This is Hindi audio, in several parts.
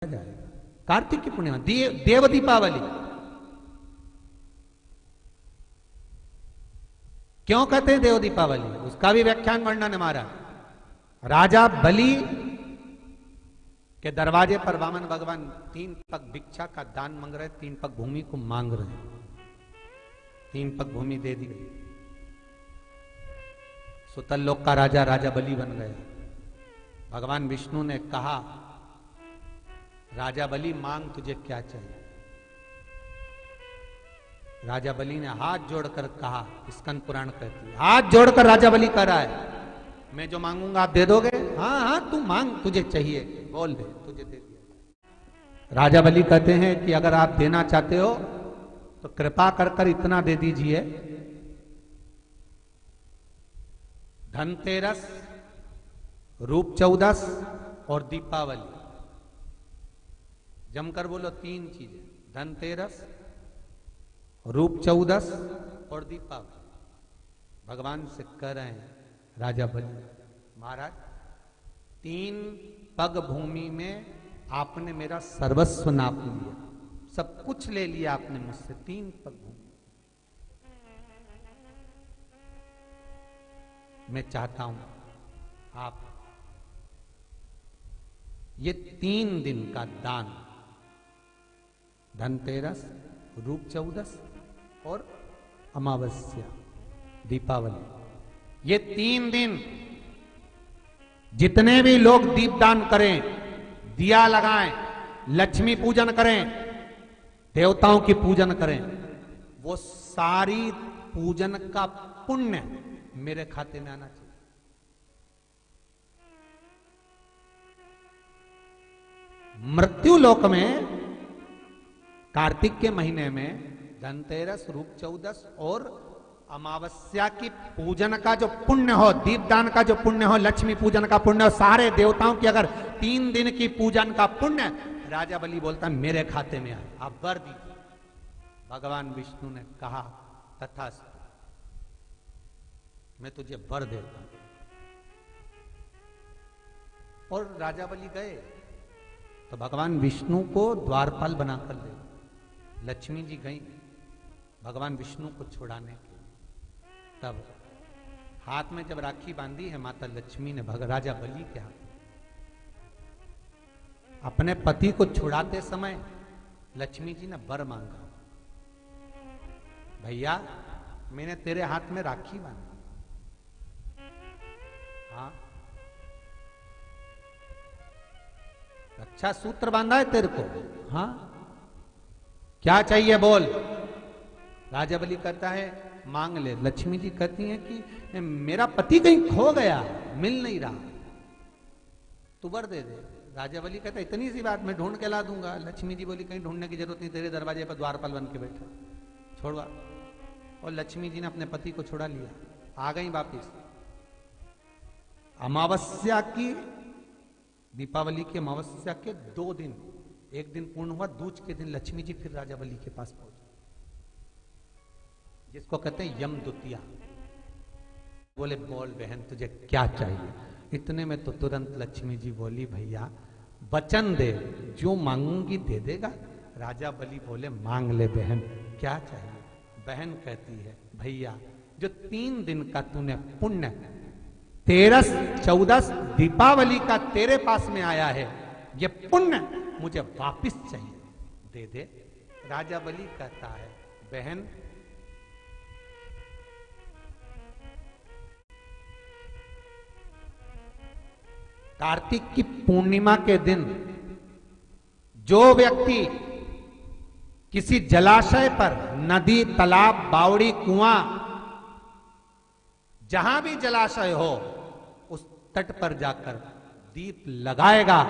जाएगा। कार्तिक की पूर्णिमा, देव दीपावली। क्यों कहते हैं देव दीपावली, उसका भी व्याख्यान वर्णन हमारा। राजा बलि के दरवाजे पर वामन भगवान 3 पग भिक्षा का दान मांग रहे, 3 पग भूमि को मांग रहे, 3 पग भूमि दे दी गई। सुतल लोक का राजा राजा बलि बन गया। भगवान विष्णु ने कहा, राजा बलि मांग तुझे क्या चाहिए। राजा बलि ने हाथ जोड़कर कहा, स्कंद पुराण कहती है, हाथ जोड़कर राजा बलि कह रहा है, मैं जो मांगूंगा आप दे दोगे। हाँ हाँ तू मांग, तुझे चाहिए बोल दे, तुझे दे दिया। राजा बलि कहते हैं कि अगर आप देना चाहते हो तो कृपा कर कर इतना दे दीजिए, धनतेरस, रूप चौदस और दीपावली। जमकर बोलो 3 चीजें, धनतेरस, रूप चौदस और दीपावली। भगवान से कह रहे हैं राजा बलि, महाराज 3 पग भूमि में आपने मेरा सर्वस्व नाप लिया, सब कुछ ले लिया आपने मुझसे, 3 पग भूमि। मैं चाहता हूं आप ये 3 दिन का दान, धनतेरस, रूप चौदस और अमावस्या, दीपावली, ये 3 दिन जितने भी लोग दीपदान करें, दिया लगाएं, लक्ष्मी पूजन करें, देवताओं की पूजन करें, वो सारी पूजन का पुण्य मेरे खाते में आना चाहिए। मृत्यु लोक में कार्तिक के महीने में धनतेरस, रूप चौदस और अमावस्या की पूजन का जो पुण्य हो, दीपदान का जो पुण्य हो, लक्ष्मी पूजन का पुण्य हो, सारे देवताओं की अगर 3 दिन की पूजन का पुण्य, राजा बलि बोलता मेरे खाते में आए, आप वर दीजिए। भगवान विष्णु ने कहा तथास्तु, मैं तुझे वर देता हूं। और राजा बलि गए तो भगवान विष्णु को द्वारपाल बनाकर ले, लक्ष्मी जी गई भगवान विष्णु को छुड़ाने के लिए। तब हाथ में जब राखी बांधी है माता लक्ष्मी ने राजा बलि के हाथ, अपने पति को छुड़ाते समय लक्ष्मी जी ने वर मांगा, भैया मैंने तेरे हाथ में राखी बांधी, हाँ रक्षा सूत्र बांधा है तेरे को, हाँ क्या चाहिए बोल। राजा बलि कहता है मांग ले। लक्ष्मी जी कहती हैं कि मेरा पति कहीं खो गया, मिल नहीं रहा, तू वर दे दे। राजा बलि कहता है इतनी सी बात, मैं ढूंढ के ला दूंगा। लक्ष्मी जी बोली कहीं ढूंढने की जरूरत नहीं, तेरे दरवाजे पर द्वारपाल बन के बैठा, छोड़वा। और लक्ष्मी जी ने अपने पति को छुड़ा लिया, आ गई वापिस। अमावस्या की, दीपावली की अमावस्या के 2 दिन, एक दिन पूर्ण हुआ, दूज के दिन लक्ष्मी जी फिर राजा बलि के पास पहुंचे, जिसको कहते हैं यम द्वितीया। बोले बोल बहन तुझे क्या चाहिए। इतने में तो तुरंत लक्ष्मी जी बोली भैया वचन दे, जो मांगूंगी दे देगा। राजा बलि बोले मांग ले बहन, क्या चाहिए। बहन कहती है भैया जो 3 दिन का तूने पुण्य, 13, 14 दीपावली का तेरे पास में आया है, ये पुण्य मुझे वापिस चाहिए, दे दे। राजा बलि कहता है बहन कार्तिक की पूर्णिमा के दिन जो व्यक्ति किसी जलाशय पर, नदी, तालाब, बावड़ी, कुआं, जहां भी जलाशय हो उस तट पर जाकर दीप लगाएगा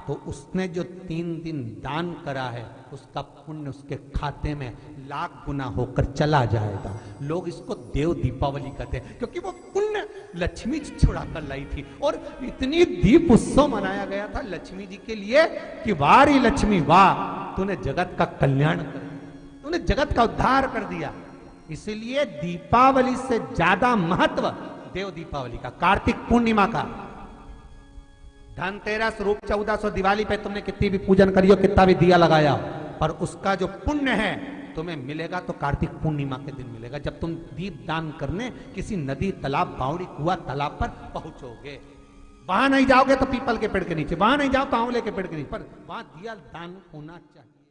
तो उसने जो 3 दिन दान करा है उसका पुण्य उसके खाते में लाख गुना होकर चला जाएगा। लोग इसको देव दीपावली कहते हैं क्योंकि वो पुण्य लक्ष्मी जी छुड़ा कर लाई थी। और इतनी दीप उत्सव मनाया गया था लक्ष्मी जी के लिए कि वारी लक्ष्मी वाह, तूने जगत का कल्याण कर दिया, तूने जगत का उद्धार कर दिया। इसलिए दीपावली से ज्यादा महत्व देव दीपावली का, कार्तिक पूर्णिमा का। धनतेरस, रूप 1400, दिवाली पे तुमने कितनी भी पूजन करी हो, कितना भी दिया लगाया हो, पर उसका जो पुण्य है तुम्हें मिलेगा तो कार्तिक पूर्णिमा के दिन मिलेगा, जब तुम दीप दान करने किसी नदी, तालाब, बावड़ी, कुआ, तालाब पर पहुंचोगे। वहां नहीं जाओगे तो पीपल के पेड़ के नीचे, वहां नहीं जाओ तो आंवले के पेड़ के नीचे, पर वहां दिया दान होना चाहिए।